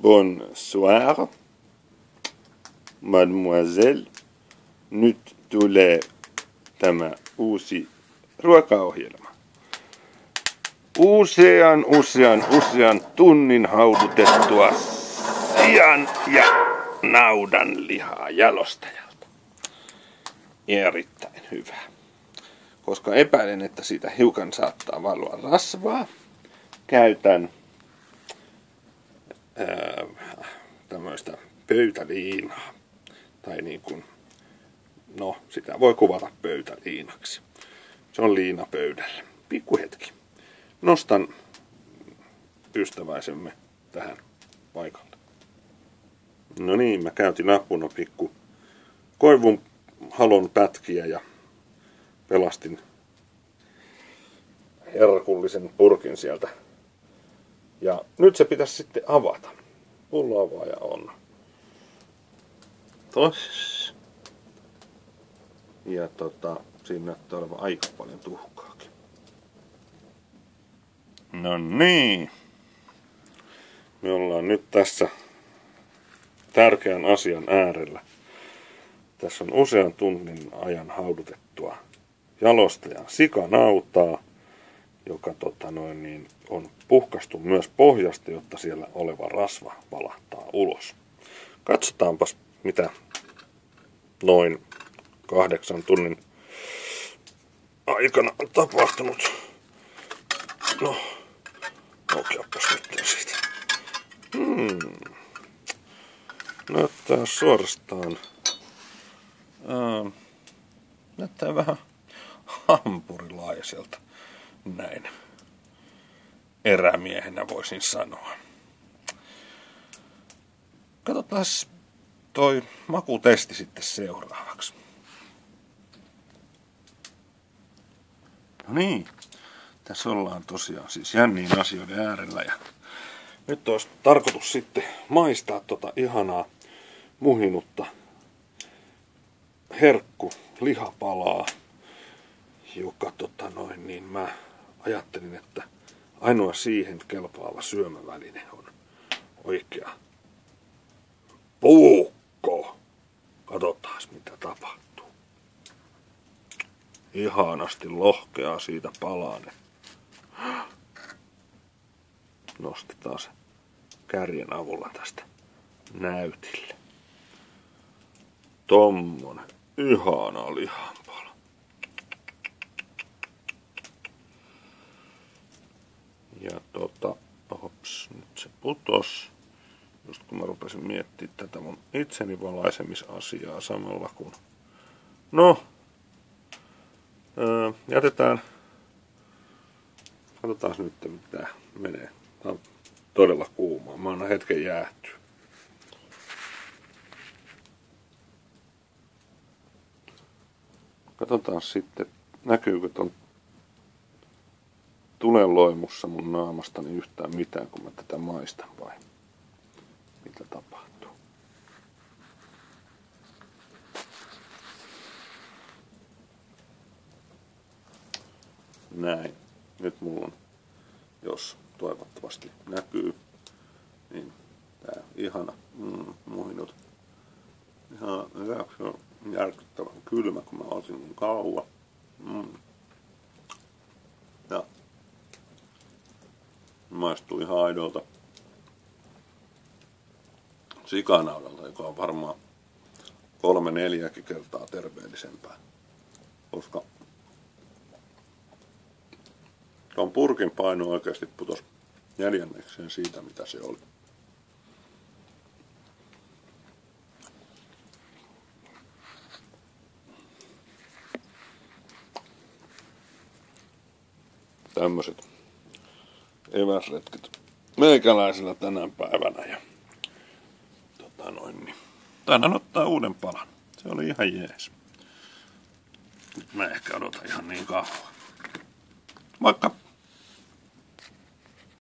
Bonsoir, mademoiselle. Nyt tulee tämä uusi ruokaohjelma. Usean tunnin haudutettua sian ja naudan lihaa jalostajalta. Erittäin hyvä. Koska epäilen, että siitä hiukan saattaa valua rasvaa, käytän tämmöistä pöytäliinaa. Tai niin kuin, no sitä voi kuvata pöytäliinaksi. Se on liina pöydällä. Pikku hetki. Nostan ystäväisemme tähän paikalle. No niin, mä käytin apuna pikku koivun halon pätkiä ja pelastin herkullisen purkin sieltä. Ja nyt se pitäisi sitten avata. Pulloavaaja on tossa. Ja siinä näyttää olevan aika paljon tuhkaakin. No niin. Me ollaan nyt tässä tärkeän asian äärellä. Tässä on usean tunnin ajan haudutettua jalostajan sikanautaa, joka on puhkastu myös pohjasta, jotta siellä oleva rasva valahtaa ulos. Katsotaanpas, mitä noin 8 tunnin aikana on tapahtunut. No, aukeapas nyt siitä. Näyttää suorastaan. Näyttää vähän hampurilaiselta. Näin erämiehenä voisin sanoa. Katsotaan toi makutesti sitten seuraavaksi. No niin, tässä ollaan tosiaan siis jännien asioiden äärellä ja nyt olisi tarkoitus sitten maistaa ihanaa muhinutta lihapalaa, joka mä ajattelin, että ainoa siihen kelpaava syömäväline on oikea puukko. Katsotaan mitä tapahtuu. Ihanasti lohkeaa siitä palanen. Nostetaan se kärjen avulla tästä näytille. Tommonen ihana lihanpala. Ja nyt se putos. Just kun mä rupesin miettimään tätä mun itseni valaisemisasiaa samalla kun... No, jätetään... Katsotaan nyt mitä menee. Tää on todella kuumaa. Mä annan hetken jäähtyä. Katsotaan sitten, näkyykö ton tulenloimussa mun naamastani yhtään mitään, kun mä tätä maistan vai mitä tapahtuu. Näin. Nyt mulla on, jos toivottavasti näkyy, niin tää ihana muhinut. Se on järkyttävän kylmä, kun mä otin mun kauan. Ja maistuu ihan aidolta sikanaudalta, joka on varmaan 3-4 kertaa terveellisempää. Koska tuon purkin paino oikeasti putosi 4 siitä, mitä se oli. Tämmöiset eväsretket meikäläisellä tänä päivänä ja taidan ottaa uuden palan. Se oli ihan jees. Nyt mä ehkä odotan ihan niin kauan. Moikka!